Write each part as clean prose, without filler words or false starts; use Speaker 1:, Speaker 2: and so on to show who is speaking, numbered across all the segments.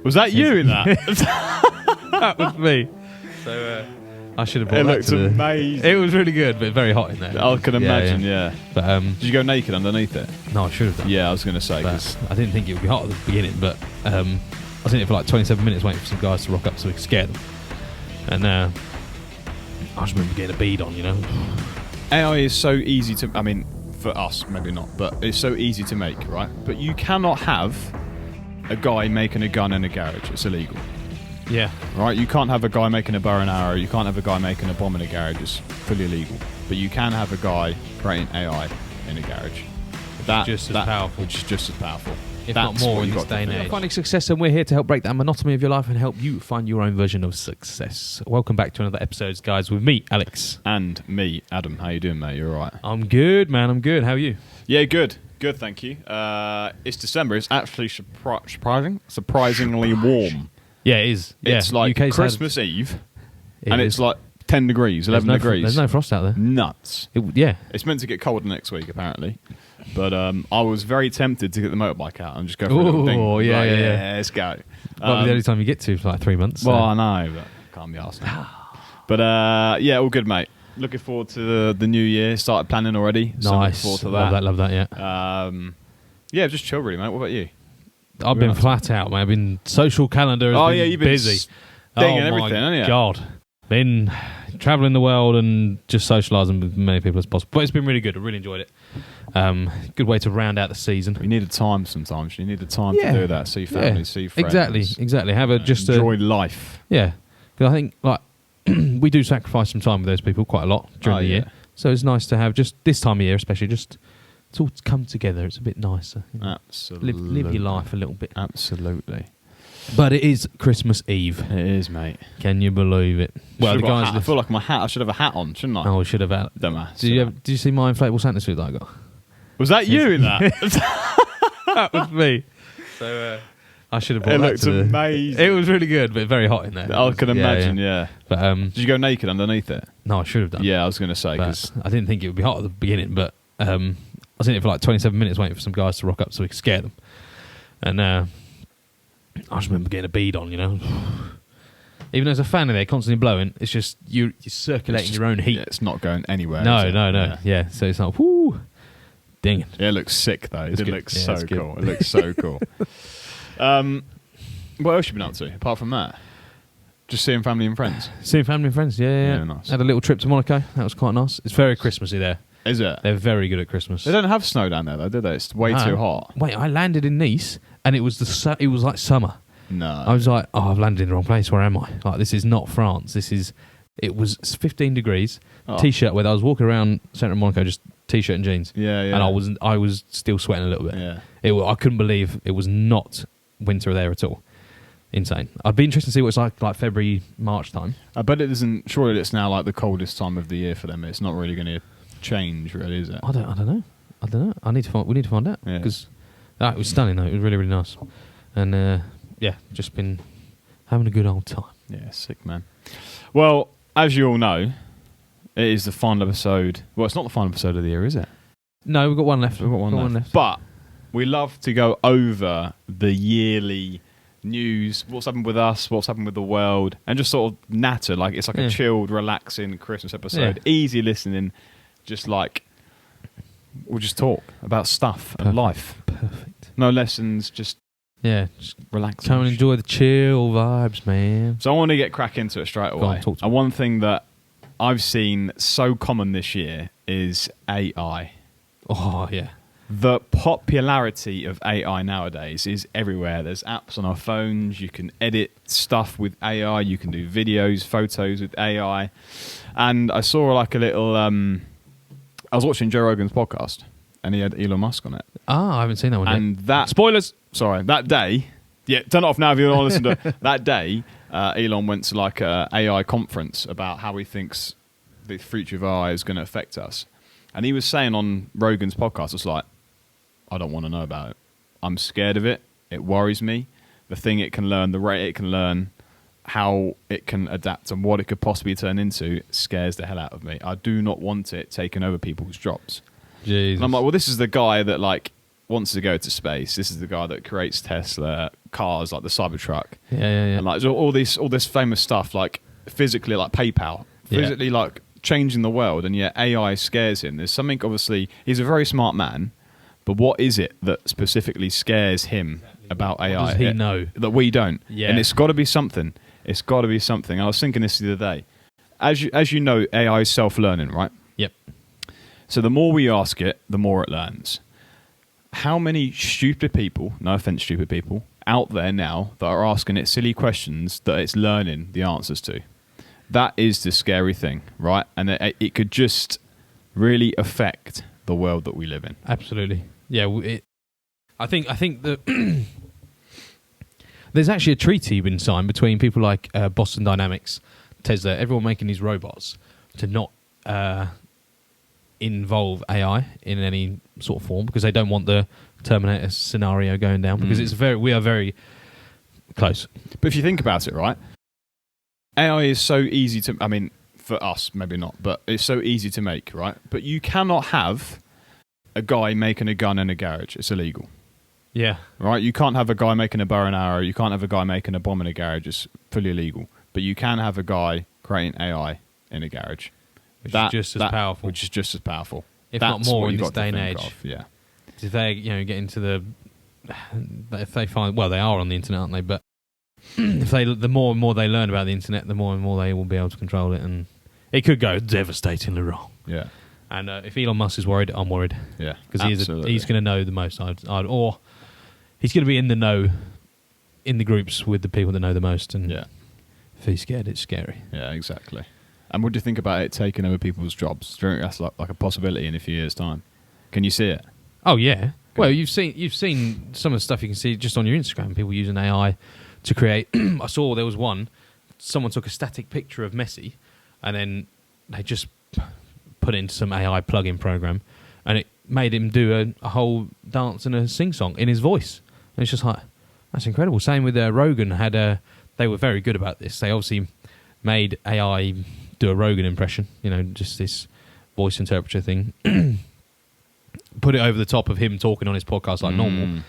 Speaker 1: Was that you in that?
Speaker 2: That was me. So I should have brought
Speaker 1: It
Speaker 2: that
Speaker 1: looks
Speaker 2: to the...
Speaker 1: amazing.
Speaker 2: It was really good, but very hot in there.
Speaker 1: I can imagine, yeah.
Speaker 2: But
Speaker 1: Did you go naked underneath it?
Speaker 2: no, I should have done.
Speaker 1: Yeah, I was going to say.
Speaker 2: But
Speaker 1: 'Cause
Speaker 2: I didn't think it would be hot at the beginning, but I was in it for like 27 minutes waiting for some guys to rock up so we could scare them. And I just remember getting a bead on, you know.
Speaker 1: AI is so easy to... I mean, for us, maybe not, but it's so easy to make, right? But you cannot have a guy making a gun in a garage. It's illegal.
Speaker 2: Yeah.
Speaker 1: Right? You can't have a guy making a bow and arrow. You can't have a guy making a bomb in a garage. It's fully illegal. But you can have a guy creating AI in a garage.
Speaker 2: Just as powerful.
Speaker 1: Which is just as powerful.
Speaker 2: If
Speaker 1: That's
Speaker 2: not more
Speaker 1: what
Speaker 2: in
Speaker 1: you've
Speaker 2: this
Speaker 1: got to
Speaker 2: day and
Speaker 1: think.
Speaker 2: age. Finding success, and we're here to help break that monotony of your life and help you find your own version of success. Welcome back to another episode, guys, with me, Alex.
Speaker 1: And me, Adam. How you doing, mate? You all right?
Speaker 2: I'm good, man. I'm good. How are you?
Speaker 1: Yeah, good. Good, thank you. It's December. It's actually surprisingly warm.
Speaker 2: Yeah, it is.
Speaker 1: It's
Speaker 2: yeah.
Speaker 1: like
Speaker 2: UK's
Speaker 1: Christmas Eve,
Speaker 2: It
Speaker 1: and
Speaker 2: is.
Speaker 1: it's like 10 degrees, 11 degrees.
Speaker 2: There's no frost out there.
Speaker 1: Nuts.
Speaker 2: Yeah.
Speaker 1: It's meant to get colder next week, apparently. But I was very tempted to get the motorbike out and just go for a little thing.
Speaker 2: Oh, yeah,
Speaker 1: Like,
Speaker 2: yeah.
Speaker 1: let's go.
Speaker 2: Might be the only time you get to for like 3 months.
Speaker 1: Well,
Speaker 2: so.
Speaker 1: I know, but can't be arsed now. But yeah, all good, mate. Looking forward to the new year. Started planning already. So
Speaker 2: Nice.
Speaker 1: looking forward to that.
Speaker 2: Love that, yeah.
Speaker 1: Yeah, just chill, really, mate. What about you?
Speaker 2: I've been flat out, man. I've been social calendar has been
Speaker 1: you've been
Speaker 2: busy.
Speaker 1: stinging everything, haven't you?
Speaker 2: God. Been travelling the world and just socialising with as many people as possible. But it's been really good. I really enjoyed it. Good way to round out the season.
Speaker 1: You need a time sometimes. You need a time
Speaker 2: Yeah.
Speaker 1: to do that. See your family, see your friends.
Speaker 2: Exactly. Have a
Speaker 1: Enjoy life.
Speaker 2: Yeah. Because I think like we do sacrifice some time with those people quite a lot during the year. So it's nice to have just this time of year, especially just it's all come together. It's a bit nicer. You know?
Speaker 1: Absolutely.
Speaker 2: Live your life a little bit.
Speaker 1: Absolutely.
Speaker 2: But it is Christmas Eve.
Speaker 1: It is, mate.
Speaker 2: Can you believe it? Well, the guys.
Speaker 1: I feel like my hat. I should have a hat on, shouldn't I?
Speaker 2: Oh, we should have had.
Speaker 1: Don't matter.
Speaker 2: Did you see my inflatable Santa suit that I got?
Speaker 1: Was that you in that?
Speaker 2: That was me. So I should have brought
Speaker 1: It
Speaker 2: that
Speaker 1: looked
Speaker 2: to the...
Speaker 1: amazing.
Speaker 2: It was really good, but very hot in there.
Speaker 1: I can imagine, yeah.
Speaker 2: But
Speaker 1: Did you go naked underneath it?
Speaker 2: no, I should have done.
Speaker 1: Yeah, I was going to say,
Speaker 2: But
Speaker 1: because
Speaker 2: I didn't think it would be hot at the beginning, but I was in it for like 27 minutes waiting for some guys to rock up so we could scare them. And I just remember getting a bead on, you know. Even though there's a fan in there constantly blowing, it's just you're circulating your own heat.
Speaker 1: it's not going anywhere.
Speaker 2: No.
Speaker 1: is it?
Speaker 2: Yeah, so it's like, whoo, ding it.
Speaker 1: Yeah, it looks sick, though. It
Speaker 2: good.
Speaker 1: looks
Speaker 2: Yeah,
Speaker 1: so
Speaker 2: it's good.
Speaker 1: cool. It looks so cool. What else you been up to, apart from that? Just seeing family and friends?
Speaker 2: Seeing family and friends, yeah.
Speaker 1: Yeah, nice.
Speaker 2: Had a little trip to Monaco. That was quite nice. It's very Christmassy there.
Speaker 1: Is it?
Speaker 2: They're very good at Christmas.
Speaker 1: They don't have snow down there, though, do they? It's way
Speaker 2: No.
Speaker 1: too hot.
Speaker 2: Wait, I landed in Nice, and it was it was like summer.
Speaker 1: No.
Speaker 2: I was like, oh, I've landed in the wrong place. Where am I? Like, this is not France. It was 15 degrees,
Speaker 1: Oh.
Speaker 2: T-shirt with. I was walking around centre of Monaco, just T-shirt and jeans.
Speaker 1: Yeah, yeah.
Speaker 2: And I was still sweating a little bit.
Speaker 1: Yeah.
Speaker 2: I couldn't believe it was not winter there at all. Insane. I'd be interested to see what it's like February, March time.
Speaker 1: I bet it isn't. Surely it's now like the coldest time of the year for them. It's not really going to change, really, is it?
Speaker 2: I don't know. We need to find out
Speaker 1: Yeah.
Speaker 2: because it was stunning though. It was really, really nice. And yeah, just been having a good old time.
Speaker 1: Yeah, sick, man. Well, as you all know, it is the final episode. Well, it's not the final episode of the year, is it?
Speaker 2: No, we've got one left.
Speaker 1: We've got one left. But we love to go over the yearly news, what's happened with us, what's happened with the world, and just sort of natter. Like it's like a chilled, relaxing Christmas episode.
Speaker 2: Yeah.
Speaker 1: Easy listening. Just like we'll just talk about stuff and life.
Speaker 2: Perfect.
Speaker 1: No lessons, just relaxing.
Speaker 2: Come and enjoy the chill vibes, man.
Speaker 1: So I want to get crack into it straight away.
Speaker 2: on, talk to me.
Speaker 1: And one thing that I've seen so common this year is AI.
Speaker 2: Oh, yeah.
Speaker 1: The popularity of AI nowadays is everywhere. There's apps on our phones. You can edit stuff with AI. You can do videos, photos with AI. And I saw like a little... I was watching Joe Rogan's podcast, and he had Elon Musk on it.
Speaker 2: Ah, I haven't seen that one
Speaker 1: And
Speaker 2: yet.
Speaker 1: that...
Speaker 2: Spoilers!
Speaker 1: Sorry, that day... Yeah, turn it off now if you don't want to listen to it. That day, Elon went to like a AI conference about how he thinks the future of AI is going to affect us. And he was saying on Rogan's podcast, it's like, I don't want to know about it. I'm scared of it. It worries me. The thing it can learn, the rate it can learn, how it can adapt and what it could possibly turn into scares the hell out of me. I do not want it taking over people's jobs.
Speaker 2: Jesus.
Speaker 1: And I'm like, well, this is the guy that like wants to go to space. This is the guy that creates Tesla, cars like the Cybertruck,
Speaker 2: Yeah.
Speaker 1: and like all this famous stuff, like physically, like PayPal, physically like changing the world, and yet AI scares him. There's something, obviously, he's a very smart man, but what is it that specifically scares him about AI?
Speaker 2: What does he know
Speaker 1: that we don't?
Speaker 2: Yeah.
Speaker 1: And it's got to be something. It's got to be something. I was thinking this the other day. As you know, AI is self-learning, right?
Speaker 2: Yep.
Speaker 1: So the more we ask it, the more it learns. How many stupid people, no offense, stupid people, out there now that are asking it silly questions that it's learning the answers to? That is the scary thing, right? And it could just really affect the world that we live in.
Speaker 2: Absolutely. Yeah. I think that there's actually a treaty been signed between people like Boston Dynamics, Tesla, everyone making these robots to not involve AI in any sort of form, because they don't want the Terminator scenario going down, because we are very close.
Speaker 1: But if you think about it, right, AI is so easy to, I mean, for us, maybe not, but it's so easy to make, right? But you cannot have a guy making a gun in a garage. It's illegal.
Speaker 2: Yeah.
Speaker 1: Right? You can't have a guy making a bow and arrow. You can't have a guy making a bomb in a garage. It's fully illegal. But you can have a guy creating AI in a garage.
Speaker 2: Which is just as powerful.
Speaker 1: Which is just as powerful.
Speaker 2: If
Speaker 1: That's
Speaker 2: not more
Speaker 1: what
Speaker 2: in
Speaker 1: you've
Speaker 2: this
Speaker 1: got to
Speaker 2: day and
Speaker 1: think
Speaker 2: age.
Speaker 1: of, yeah.
Speaker 2: If they, get into the... If they find... Well, they are on the internet, aren't they? But if the more and more they learn about the internet, the more and more they will be able to control it. And it could go devastatingly wrong.
Speaker 1: Yeah.
Speaker 2: And if Elon Musk is worried, I'm worried.
Speaker 1: Yeah.
Speaker 2: Because he's going to know the most. Or he's going to be in the know, in the groups with the people that know the most. And if he's scared, it's scary.
Speaker 1: Yeah, exactly. And what do you think about it taking over people's jobs? Do you think that's like a possibility in a few years' time? Can you see it?
Speaker 2: Oh yeah. Well, you've seen some of the stuff you can see just on your Instagram. People using AI to create. I saw there was one. Someone took a static picture of Messi, and then they just put it into some AI plug-in program, and it made him do a whole dance and a sing-song in his voice. And it's just like, that's incredible. Same with Rogan. They were very good about this. They obviously made AI do a Rogan impression, just this voice interpreter thing. Put it over the top of him talking on his podcast like normal, and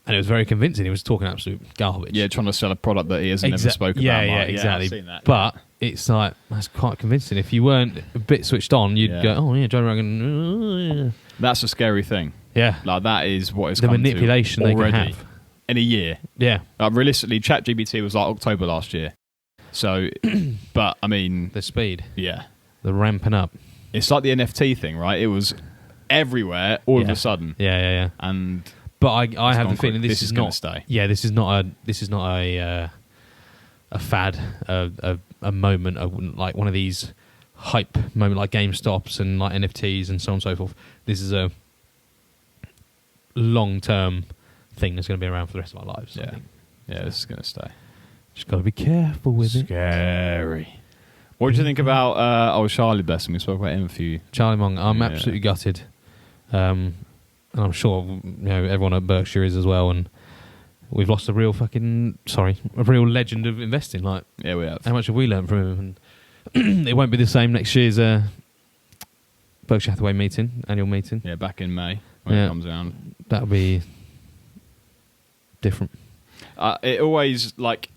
Speaker 2: it was very convincing. He was talking absolute garbage.
Speaker 1: Yeah, trying to sell a product that he hasn't ever spoken about.
Speaker 2: Yeah, exactly.
Speaker 1: I've seen that,
Speaker 2: but it's like, that's quite convincing. If you weren't a bit switched on, you'd go, oh yeah, Joe Rogan.
Speaker 1: That's a scary thing.
Speaker 2: Yeah.
Speaker 1: Like, that is what it's
Speaker 2: the
Speaker 1: come
Speaker 2: manipulation
Speaker 1: to
Speaker 2: they can
Speaker 1: already
Speaker 2: have.
Speaker 1: In a year.
Speaker 2: Yeah.
Speaker 1: Realistically, ChatGPT was like October last year. So, but I mean...
Speaker 2: The speed.
Speaker 1: Yeah.
Speaker 2: The ramping up.
Speaker 1: It's like the NFT thing, right? It was everywhere all of a sudden.
Speaker 2: Yeah. But I have the feeling this is
Speaker 1: going
Speaker 2: not...
Speaker 1: to stay.
Speaker 2: Yeah, this is not a fad, a moment, like one of these hype moment like GameStops and like NFTs and so on and so forth. This is a long-term thing that's going to be around for the rest of our lives.
Speaker 1: Yeah.
Speaker 2: I think.
Speaker 1: Yeah, this is going to stay.
Speaker 2: Just got to be careful with it.
Speaker 1: Scary. What do you think about Charlie Blessing? We spoke about him a few.
Speaker 2: Charlie Mong, I'm absolutely gutted. And I'm sure everyone at Berkshire is as well. And we've lost a real legend of investing. Like,
Speaker 1: yeah, we have.
Speaker 2: How much have we learned from him? And it won't be the same next year's Berkshire Hathaway annual meeting.
Speaker 1: Yeah, back in May when it comes around.
Speaker 2: That'll be different.
Speaker 1: It always, like,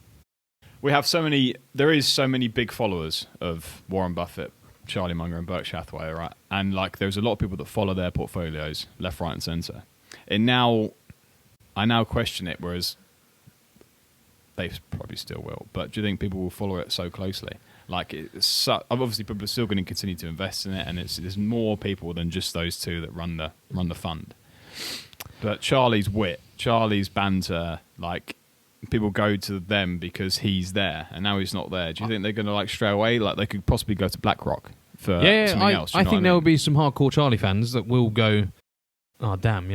Speaker 1: there is so many big followers of Warren Buffett, Charlie Munger and Berkshire Hathaway, right? And like, there's a lot of people that follow their portfolios left, right and centre. I now question it, whereas they probably still will. But do you think people will follow it so closely? Like, obviously people are still going to continue to invest in it, and there's more people than just those two that run the fund. But Charlie's wit, Charlie's banter, like, people go to them because he's there, and now he's not there. Do you think they're going to like stray away? Like, they could possibly go to BlackRock for something else.
Speaker 2: I think there will be some hardcore Charlie fans that will go, oh damn,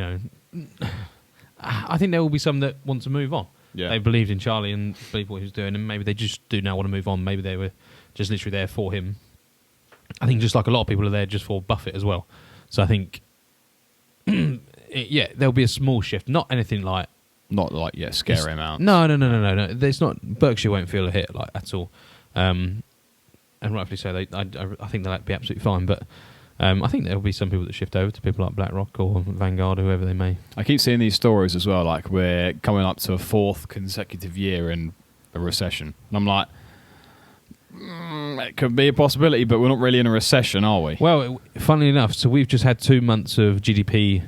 Speaker 2: I think there will be some that want to move on.
Speaker 1: Yeah.
Speaker 2: They believed in Charlie and believed what he was doing, and maybe they just do now want to move on. Maybe they were just literally there for him. I think just like a lot of people are there just for Buffett as well. So I think, there'll be a small shift. Not anything like...
Speaker 1: Not like, scary amounts.
Speaker 2: No. There's not... Berkshire won't feel a hit like at all. And rightfully so. I think they'll be absolutely fine. But I think there'll be some people that shift over to people like BlackRock or Vanguard, whoever they may.
Speaker 1: I keep seeing these stories as well, like we're coming up to a 4th consecutive year in a recession. And I'm like, it could be a possibility, but we're not really in a recession, are we?
Speaker 2: Well, funnily enough, so we've just had 2 months of GDP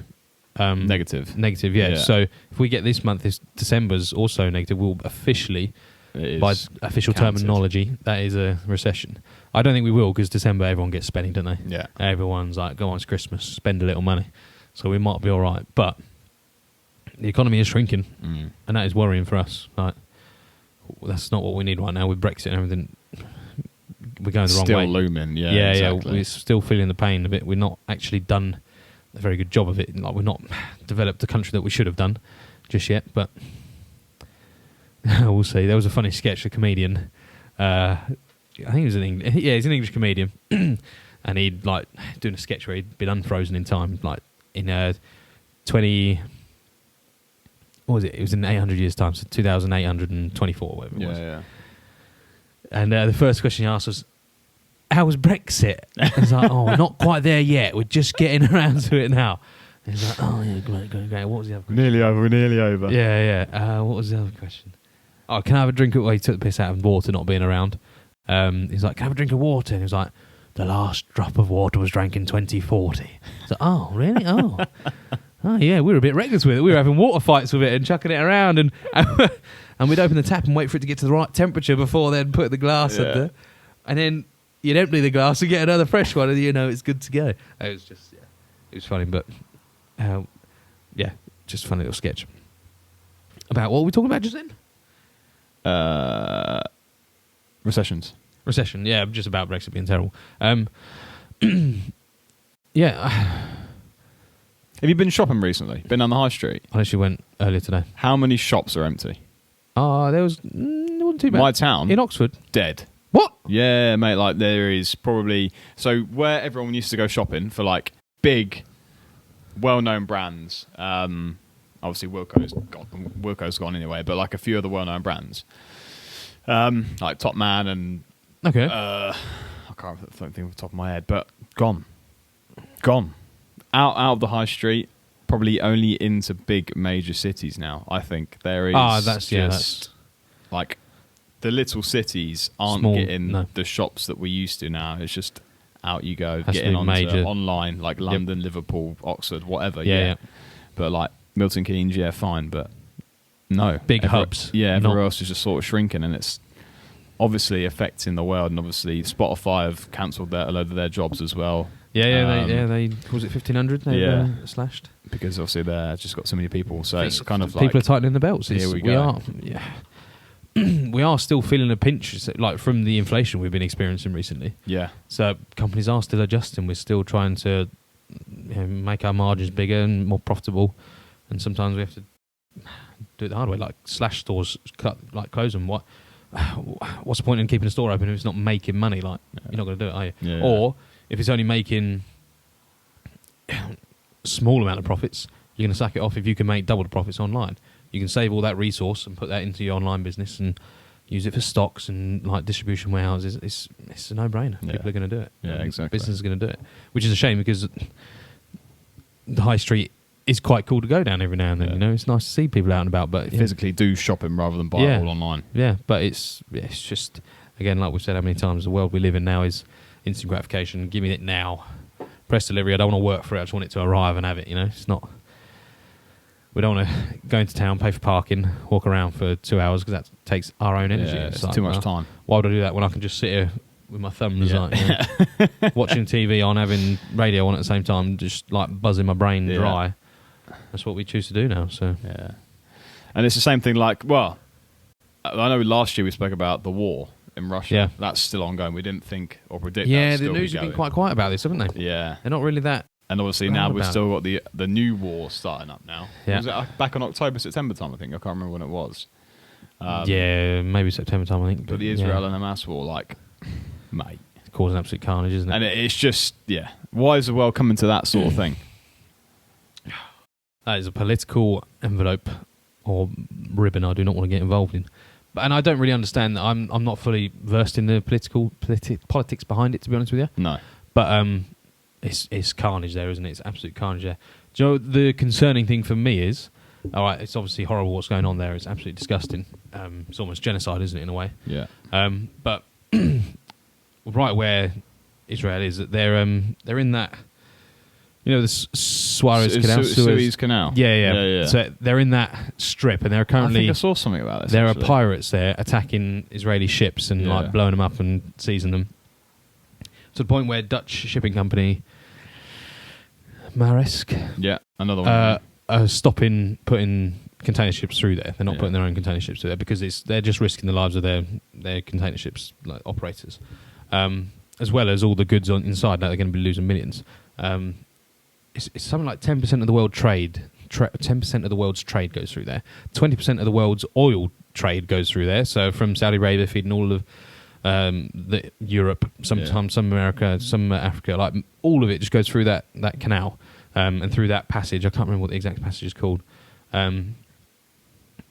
Speaker 1: Negative.
Speaker 2: Negative, yeah. So if we get this month, this December's also negative, we'll officially, by official
Speaker 1: counted.
Speaker 2: terminology, that is a recession. I don't think we will, because December everyone gets spending, don't they?
Speaker 1: Yeah.
Speaker 2: Everyone's like, go on, it's Christmas, spend a little money. So we might be all right. But the economy is shrinking, and that is worrying for us. Like, that's not what we need right now with Brexit and everything. We're going the wrong way.
Speaker 1: Still looming, yeah. Exactly.
Speaker 2: We're still feeling the pain a bit. We're not actually done a very good job of it. Like, we're not developed the country that we should have done just yet, but we'll see. There was a funny sketch, a comedian, I think he was he's an English comedian, and he'd like doing a sketch where he'd been unfrozen in time, like in 20, what was it? It was in 800 years' time, so 2,824, whatever it was.
Speaker 1: Yeah.
Speaker 2: And the first question he asked was, how was Brexit? He's like, oh, we're not quite there yet. We're just getting around to it now. And he's like, oh, yeah, great. What was the other question?
Speaker 1: We're nearly over.
Speaker 2: Yeah. What was the other question? Oh, can I have a drink of... Well, he took the piss out of water not being around. He's like, can I have a drink of water? And he was like, the last drop of water was drank in 2040. So, oh, really? Oh, yeah, we were a bit reckless with it. We were having water fights with it and chucking it around. And we'd open the tap and wait for it to get to the right temperature before then put the glass up there. And then you'd empty the glass and get another fresh one, and you know it's good to go. It was just, it was funny, but just a funny little sketch. About what were we talking about just then?
Speaker 1: Recessions.
Speaker 2: Recession, yeah, just about Brexit being terrible. Yeah.
Speaker 1: Have you been shopping recently? Been on the high street?
Speaker 2: I actually went earlier today.
Speaker 1: How many shops are empty?
Speaker 2: There wasn't too bad.
Speaker 1: My town?
Speaker 2: In Oxford.
Speaker 1: Dead.
Speaker 2: What?
Speaker 1: Yeah, mate, like there is probably... So where everyone used to go shopping for like big, well-known brands, obviously Wilko's gone anyway, but like a few of the well-known brands, like Top Man and...
Speaker 2: Okay.
Speaker 1: I can't think off the top of my head, but gone. Out of the high street, probably only into big major cities now, I think. There is that's like... The little cities aren't getting the shops that we used to now. It's just out you go, getting on online, like London, Liverpool, Oxford, whatever. Yeah. But like Milton Keynes, yeah, fine, but no.
Speaker 2: Big hubs.
Speaker 1: Yeah, everywhere else is just sort of shrinking, and it's obviously affecting the world, and obviously Spotify have cancelled a load of their jobs as well.
Speaker 2: They was it 1,500 they slashed?
Speaker 1: Because obviously they've just got so many people, so it's kind of like...
Speaker 2: People are tightening the belts.
Speaker 1: Here we go.
Speaker 2: We are still feeling a pinch, like from the inflation we've been experiencing recently.
Speaker 1: Yeah.
Speaker 2: So companies are still adjusting. We're still trying to make our margins bigger and more profitable, and sometimes we have to do it the hard way, like slash stores, close them. What's the point in keeping a store open if it's not making money? Like you're not going to do it, are you?
Speaker 1: Yeah.
Speaker 2: Or if it's only making small amount of profits, you're going to sack it off if you can make double the profits online. You can save all that resource and put that into your online business and use it for stocks and like distribution warehouses. It's a no-brainer.
Speaker 1: Yeah.
Speaker 2: People are going to do it.
Speaker 1: Yeah, exactly.
Speaker 2: Business is going to do it, which is a shame because the high street is quite cool to go down every now and then. You know, it's nice to see people out and about, but
Speaker 1: physically do shopping rather than buy it all online.
Speaker 2: Yeah, but it's just, again, like we've said how many times, the world we live in now is instant gratification. Give me it now. Press delivery. I don't want to work for it. I just want it to arrive and have it. You know, it's not. We don't want to go into town, pay for parking, walk around for 2 hours because that takes our own energy.
Speaker 1: Yeah, it's like, too much time.
Speaker 2: Why would I do that when I can just sit here with my thumbs, watching TV on, having radio on at the same time, just like buzzing my brain dry? That's what we choose to do now. So
Speaker 1: yeah, and it's the same thing. Like, well, I know last year we spoke about the war in Russia.
Speaker 2: Yeah,
Speaker 1: that's still ongoing. We didn't think or predict.
Speaker 2: Yeah, the news have been quite quiet about this, haven't they?
Speaker 1: Yeah,
Speaker 2: they're not really that.
Speaker 1: And obviously now we've still got the new war starting up now.
Speaker 2: Yeah.
Speaker 1: Was it back in October, September time, I think? I can't remember when it was.
Speaker 2: Maybe September time, I think.
Speaker 1: But the Israel and Hamas war, like, mate.
Speaker 2: It's causing absolute carnage, isn't it?
Speaker 1: And it's just, why is the world coming to that sort of thing?
Speaker 2: That is a political envelope or ribbon I do not want to get involved in. And I don't really understand that. I'm not fully versed in the politics behind it, to be honest with you.
Speaker 1: No.
Speaker 2: But it's carnage there, isn't it? It's absolute carnage there. Do you know the concerning thing for me is, all right, it's obviously horrible what's going on there. It's absolutely disgusting. It's almost genocide, isn't it, in a way?
Speaker 1: Yeah.
Speaker 2: But right where Israel is, that they're in that, you know, the Suez Canal.
Speaker 1: Suez Canal.
Speaker 2: Yeah. So they're in that strip, and they're
Speaker 1: I
Speaker 2: currently.
Speaker 1: think I saw something about this.
Speaker 2: There
Speaker 1: actually.
Speaker 2: are pirates there attacking Israeli ships and like blowing them up and seizing them. To the point where Dutch shipping company Maersk
Speaker 1: another one.
Speaker 2: are stopping putting container ships through there. They're not putting their own container ships through there because they're just risking the lives of their container ships like operators, as well as all the goods inside. Now they're going to be losing millions. It's something like 10% of the world trade. 10% of the world's trade goes through there. 20% of the world's oil trade goes through there. So from Saudi Arabia feeding all of the Europe, some America, some Africa, like all of it just goes through that canal and through that passage. I can't remember what the exact passage is called. But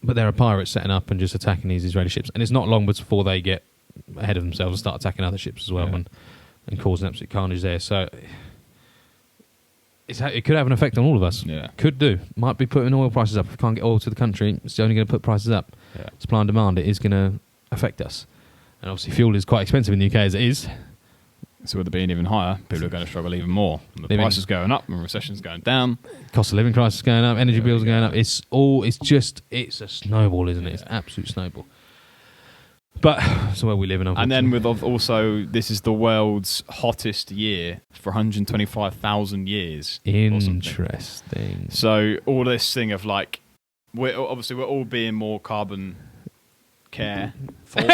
Speaker 2: there are pirates setting up and just attacking these Israeli ships. And it's not long before they get ahead of themselves and start attacking other ships as well and causing absolute carnage there. So it could have an effect on all of us.
Speaker 1: Yeah.
Speaker 2: Could do. Might be putting oil prices up. If we can't get oil to the country, it's only going to put prices up.
Speaker 1: Yeah.
Speaker 2: Supply and demand, it is going to affect us. And obviously fuel is quite expensive in the UK as it is.
Speaker 1: So with it being even higher, people are going to struggle even more. And the price is going up and recession's going down.
Speaker 2: Cost of living crisis is going up, energy bills are going up. It's a snowball, isn't it? It's an absolute snowball. But it's where we live in.
Speaker 1: And then with also, this is the world's hottest year for 125,000 years.
Speaker 2: Interesting.
Speaker 1: So all this thing of like, we're all being more carbon careful.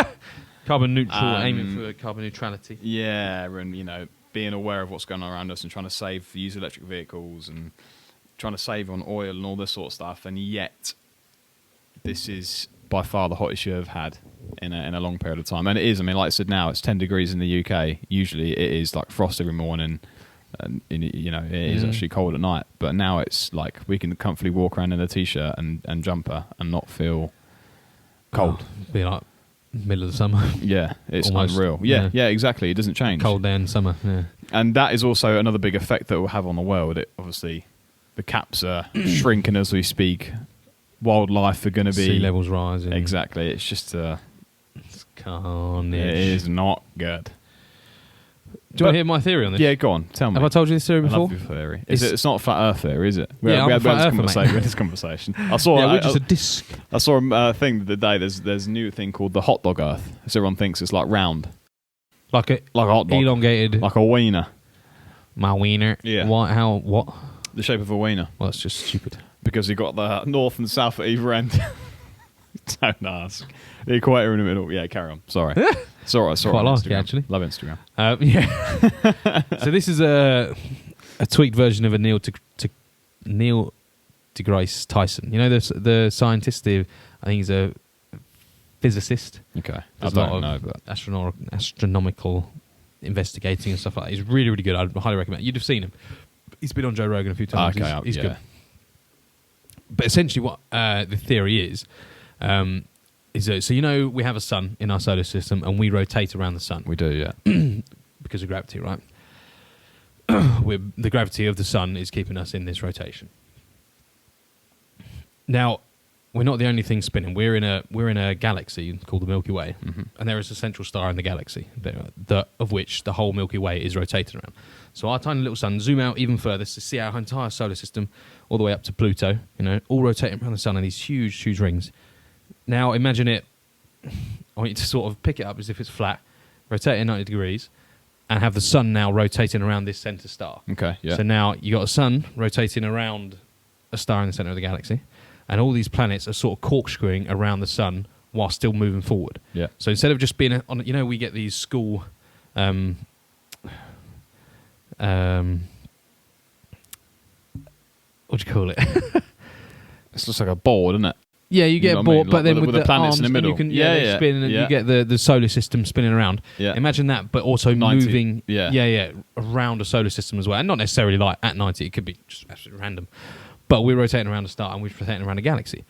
Speaker 2: Carbon neutral, aiming for carbon neutrality.
Speaker 1: Yeah, and being aware of what's going on around us and trying to use electric vehicles and trying to save on oil and all this sort of stuff. And yet, this is by far the hottest year I've had in a long period of time. And it is. I mean, like I said, now it's 10 degrees in the UK. Usually, it is like frost every morning. And it is actually cold at night. But now it's like we can comfortably walk around in a t-shirt and jumper and not feel cold.
Speaker 2: Be like middle of the summer.
Speaker 1: Yeah, it's
Speaker 2: almost,
Speaker 1: unreal. Yeah, exactly. It doesn't change.
Speaker 2: Cold day in summer. Yeah,
Speaker 1: and that is also another big effect that it will have on the world. It obviously the caps are shrinking as we speak. Wildlife are going to be
Speaker 2: sea levels rising.
Speaker 1: Exactly. It's just
Speaker 2: it's carnage.
Speaker 1: It is not good.
Speaker 2: Do you want to hear my theory on this?
Speaker 1: Yeah, go on. Tell me.
Speaker 2: Have I told you this theory before?
Speaker 1: I love your theory. It's not a flat Earth theory, is it?
Speaker 2: We had
Speaker 1: this conversation. I saw.
Speaker 2: Yeah, we're just a disc.
Speaker 1: I saw a thing the other day. There's a new thing called the hot dog Earth. So everyone thinks it's like round,
Speaker 2: like a
Speaker 1: hot dog,
Speaker 2: elongated,
Speaker 1: like a wiener.
Speaker 2: My wiener.
Speaker 1: Yeah.
Speaker 2: What?
Speaker 1: The shape of a wiener.
Speaker 2: Well, that's just stupid.
Speaker 1: Because you've got the north and south at either end. Don't ask. The equator in the middle. Yeah, carry on. Sorry. It's all right.
Speaker 2: Quite like it, actually.
Speaker 1: Love Instagram.
Speaker 2: Yeah. So this is a tweaked version of a Neil deGrasse Tyson. You know the scientist? I think he's a physicist.
Speaker 1: Okay.
Speaker 2: Does
Speaker 1: I don't know, but
Speaker 2: astronomical investigating and stuff like that. He's really, really good. I'd highly recommend it. You'd have seen him. He's been on Joe Rogan a few times.
Speaker 1: Okay,
Speaker 2: he's good. But essentially what the theory is that, so we have a sun in our solar system and we rotate around the sun.
Speaker 1: We do, yeah.
Speaker 2: Because of gravity, right? The gravity of the sun is keeping us in this rotation. Now, we're not the only thing spinning. We're in a galaxy called the Milky Way, and there is a central star in the galaxy, of which the whole Milky Way is rotating around. So our tiny little sun, zoom out even further to see our entire solar system, all the way up to Pluto, all rotating around the sun in these huge, huge rings. Now imagine it, I want you to sort of pick it up as if it's flat, rotate it 90 degrees, and have the sun now rotating around this centre star.
Speaker 1: Okay, yeah.
Speaker 2: So now you got a sun rotating around a star in the centre of the galaxy, and all these planets are sort of corkscrewing around the sun while still moving forward.
Speaker 1: Yeah.
Speaker 2: So instead of just being on, we get these school, what do you call it?
Speaker 1: It's just like a board, isn't it?
Speaker 2: Yeah, you get a board, but then with
Speaker 1: the planets
Speaker 2: arms,
Speaker 1: in the middle,
Speaker 2: and you can they spin, and you get the solar system spinning around.
Speaker 1: Yeah.
Speaker 2: Imagine that, but also
Speaker 1: 90,
Speaker 2: moving,
Speaker 1: yeah.
Speaker 2: around a solar system as well, and not necessarily like at 90. It could be just absolutely random, but we're rotating around a star and we're rotating around a galaxy.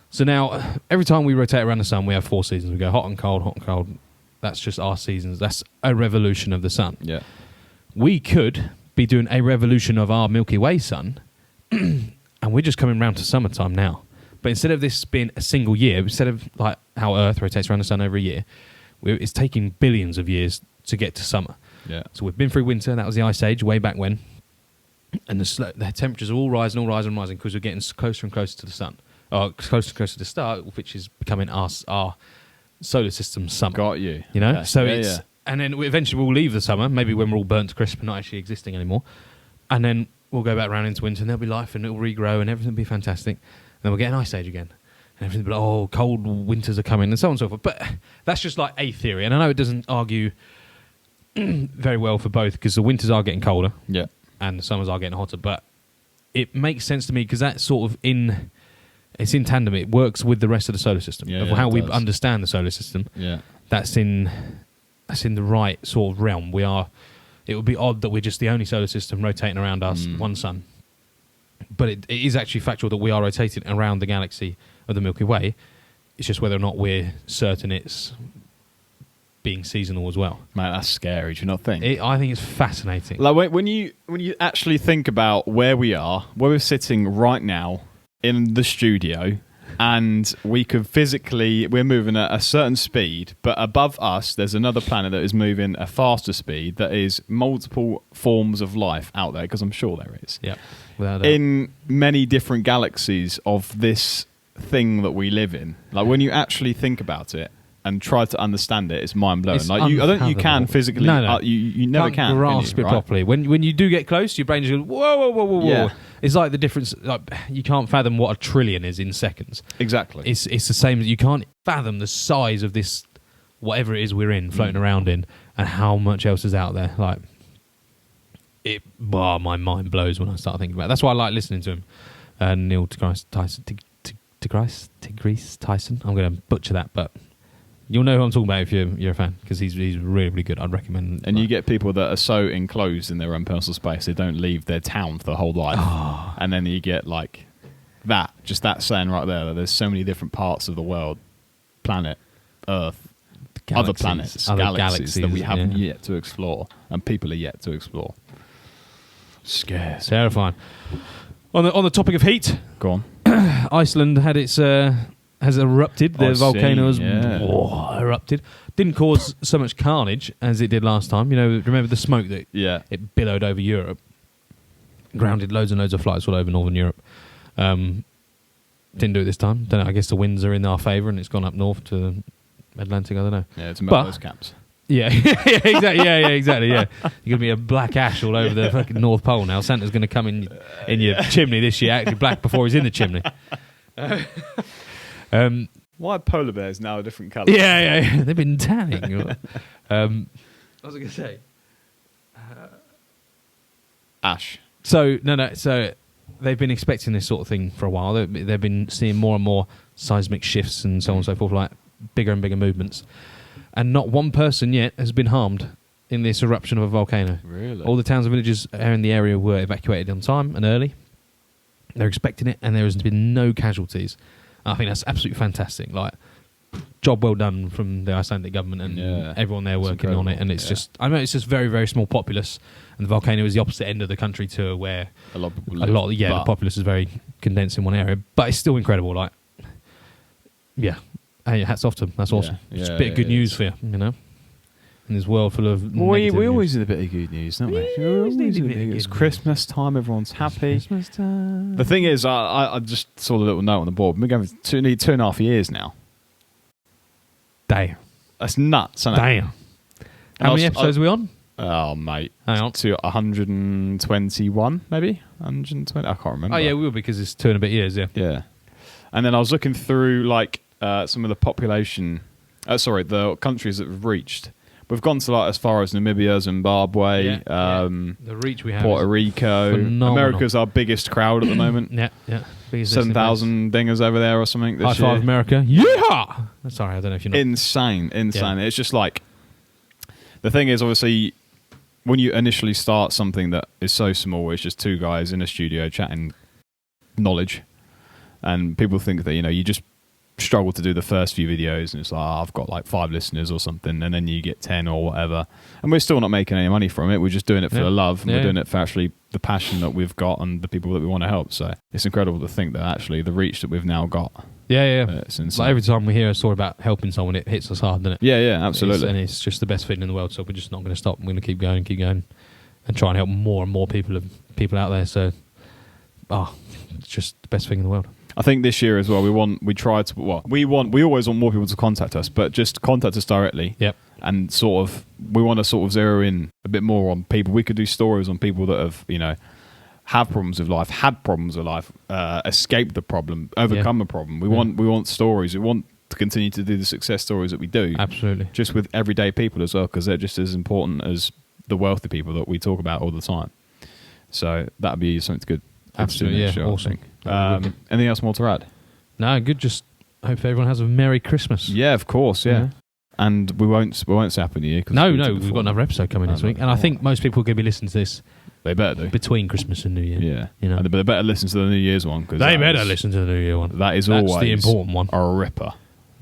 Speaker 2: So now, every time we rotate around the sun, we have 4 seasons. We go hot and cold, hot and cold. That's just our seasons. That's a revolution of the sun.
Speaker 1: Yeah.
Speaker 2: We could be doing a revolution of our Milky Way sun, and we're just coming round to summertime now. But instead of this being a single year, instead of like how Earth rotates around the sun every year, it's taking billions of years to get to summer.
Speaker 1: Yeah.
Speaker 2: So we've been through winter. That was the Ice Age way back when. And the temperatures are all rising because we're getting closer and closer to the sun. Closer and closer to the star, which is becoming our solar system's summer.
Speaker 1: Got you.
Speaker 2: You know?
Speaker 1: Yeah.
Speaker 2: So
Speaker 1: Yeah,
Speaker 2: it's...
Speaker 1: yeah.
Speaker 2: And then eventually we'll leave the summer, maybe when we're all burnt to crisp and not actually existing anymore. And then we'll go back around into winter and there'll be life and it'll regrow and everything will be fantastic. And then we'll get an Ice Age again. And everything will be like, oh, cold winters are coming and so on and so forth. But that's just like a theory. And I know it doesn't argue very well for both because the winters are getting colder.
Speaker 1: Yeah.
Speaker 2: And the summers are getting hotter. But it makes sense to me because that's sort of it's in tandem. It works with the rest of the solar system.
Speaker 1: Yeah,
Speaker 2: of
Speaker 1: yeah,
Speaker 2: how
Speaker 1: it
Speaker 2: we
Speaker 1: does.
Speaker 2: understand the solar system.
Speaker 1: Yeah.
Speaker 2: That's in the right sort of realm. It would be odd that we're just the only solar system rotating around us, one sun. But it is actually factual that we are rotating around the galaxy of the Milky Way. It's just whether or not we're certain it's being seasonal as well.
Speaker 1: Mate, that's scary. Do you not think?
Speaker 2: I think it's fascinating.
Speaker 1: Like when you actually think about where we're sitting right now in the studio, and we're moving at a certain speed, but above us there's another planet that is moving a faster speed. That is multiple forms of life out there, because I'm sure there is.
Speaker 2: Yeah, without a doubt.
Speaker 1: In many different galaxies of this thing that we live in. Like when you actually think about it and try to understand it, it's mind blowing.
Speaker 2: It's
Speaker 1: Like I don't think you can
Speaker 2: unfathomable.
Speaker 1: physically.
Speaker 2: No.
Speaker 1: You never
Speaker 2: Can't
Speaker 1: can
Speaker 2: grasp
Speaker 1: you,
Speaker 2: it
Speaker 1: right?
Speaker 2: properly. When you do get close, your brain just goes whoa.
Speaker 1: Yeah.
Speaker 2: It's like the difference. Like you can't fathom what a trillion is in seconds.
Speaker 1: Exactly.
Speaker 2: It's the same as you can't fathom the size of this whatever it is we're in, floating around in, and how much else is out there. Like my mind blows when I start thinking about it. That's why I like listening to him. Neil deGrasse Tyson. I'm going to butcher that, but you'll know who I'm talking about if you're a fan, because he's really, really good. I'd recommend.
Speaker 1: And you get people that are so enclosed in their own personal space, they don't leave their town for their whole life.
Speaker 2: Oh.
Speaker 1: And then you get like that saying right there, that there's so many different parts of the world, planet, Earth, other planets, galaxies that we haven't yet to explore, and people are yet to explore. Scares.
Speaker 2: Terrifying. On the topic of heat,
Speaker 1: Go on.
Speaker 2: Iceland had has erupted. The
Speaker 1: I see,
Speaker 2: volcano has
Speaker 1: yeah.
Speaker 2: erupted. Didn't cause so much carnage as it did last time. You know, remember the smoke that
Speaker 1: Yeah.
Speaker 2: it billowed over Europe, grounded loads and loads of flights all over Northern Europe. Didn't do it this time. Don't know. I guess the winds are in our favour and it's gone up north to the Atlantic. I don't know.
Speaker 1: Yeah, to melt those caps.
Speaker 2: Yeah, exactly. Yeah, exactly. Yeah, you're gonna be a black ash all over the fucking North Pole now. Santa's gonna come in your chimney this year, actually black before he's in the chimney.
Speaker 1: Why are polar bears now a different colour?
Speaker 2: Yeah. They've been tanning. What was I gonna say?
Speaker 1: Ash.
Speaker 2: So they've been expecting this sort of thing for a while. They've been seeing more and more seismic shifts and so on and so forth, like bigger and bigger movements. And not one person yet has been harmed in this eruption of a volcano.
Speaker 1: Really?
Speaker 2: All the towns and villages in the area were evacuated on time and early. They're expecting it, and there has been no casualties. I think that's absolutely fantastic. Like, job well done from the Icelandic government and everyone there working on it. And it's just very, very small populace. And the volcano is the opposite end of the country to where
Speaker 1: a lot of people live,
Speaker 2: the populace is very condensed in one area. But it's still incredible. Like, yeah. Hey, hats off to them. That's awesome.
Speaker 1: Yeah,
Speaker 2: It's a bit of good news for you, you know? In this world full of
Speaker 1: we
Speaker 2: negative
Speaker 1: always
Speaker 2: news.
Speaker 1: need a bit of good news, don't we?
Speaker 2: We always need a bit of good
Speaker 1: It's
Speaker 2: news.
Speaker 1: Christmas time, everyone's happy.
Speaker 2: Christmas time.
Speaker 1: The thing is, I just saw the little note on the board. We're going for 2.5 years now.
Speaker 2: Damn.
Speaker 1: That's nuts, isn't it?
Speaker 2: Damn. How many episodes are we on?
Speaker 1: Oh, mate.
Speaker 2: Hang on.
Speaker 1: To 121, maybe? 120? I can't remember.
Speaker 2: Oh, yeah, we will, because it's 2 and a bit years, yeah.
Speaker 1: Yeah. And then I was looking through, like, some of the population... the countries that we've reached. We've gone to, like, as far as Namibia, Zimbabwe,
Speaker 2: The reach we have
Speaker 1: Puerto
Speaker 2: is
Speaker 1: Rico.
Speaker 2: phenomenal.
Speaker 1: America's our biggest crowd at the moment.
Speaker 2: Yeah. Biggest
Speaker 1: 7,000 dingers over there or something this
Speaker 2: High
Speaker 1: year.
Speaker 2: five, America. Yeah! Sorry, I don't know if you know.
Speaker 1: Insane.
Speaker 2: Yeah.
Speaker 1: It's just like... The thing is, obviously, when you initially start something that is so small, it's just two guys in a studio chatting knowledge, and people think that, you know, you just struggle to do the first few videos, and it's like, I've got like 5 listeners or something, and then you get 10 or whatever, and we're still not making any money from it. We're just doing it for the love, and we're doing it for actually the passion that we've got and the people that we want to help. So it's incredible to think that actually the reach that we've now got. It's insane.
Speaker 2: Like every time we hear a story about helping someone, it hits us hard, doesn't it?
Speaker 1: Yeah, absolutely.
Speaker 2: And it's just the best feeling in the world. So we're just not going to stop. We're going to keep going, and try and help more and more people out there. So, it's just the best thing in the world.
Speaker 1: I think this year as well, we always want more people to contact us, but just contact us directly.
Speaker 2: Yep.
Speaker 1: And we want to sort of zero in a bit more on people. We could do stories on people that have, have problems with life, had problems with life, escaped the problem, overcome the problem. We want stories. We want to continue to do the success stories that we do.
Speaker 2: Absolutely.
Speaker 1: Just with everyday people as well, because they're just as important as the wealthy people that we talk about all the time. So that'd be something good.
Speaker 2: Absolutely, yeah, awesome.
Speaker 1: Anything else more to add?
Speaker 2: No, good. Just hope everyone has a Merry Christmas.
Speaker 1: Yeah, of course, yeah. And we won't say Happy New Year.
Speaker 2: No, we've got another episode coming this week, and I think most people are going to be listening to this.
Speaker 1: They better do.
Speaker 2: Between Christmas and New Year.
Speaker 1: Yeah, and they better listen to the New Year's one.
Speaker 2: They better listen to the New Year one.
Speaker 1: That's
Speaker 2: always the important one.
Speaker 1: A ripper.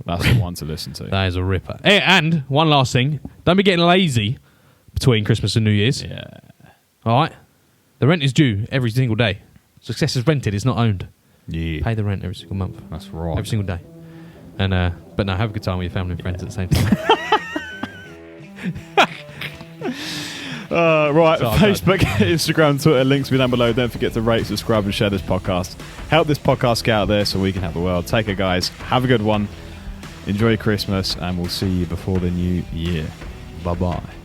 Speaker 1: That's the one to listen to.
Speaker 2: That is a ripper. Hey, and one last thing: don't be getting lazy between Christmas and New Year's.
Speaker 1: Yeah.
Speaker 2: All right. The rent is due every single day. Success is rented; it's not owned.
Speaker 1: Yeah.
Speaker 2: Pay the rent every single month.
Speaker 1: That's right.
Speaker 2: Every single day. And but no, have a good time with your family and friends at the same time.
Speaker 1: Right, Facebook, Instagram, Twitter, links will be down below. Don't forget to rate, subscribe, and share this podcast. Help this podcast get out there so we can help the world. Take care, guys. Have a good one. Enjoy Christmas, and we'll see you before the new year. Bye-bye.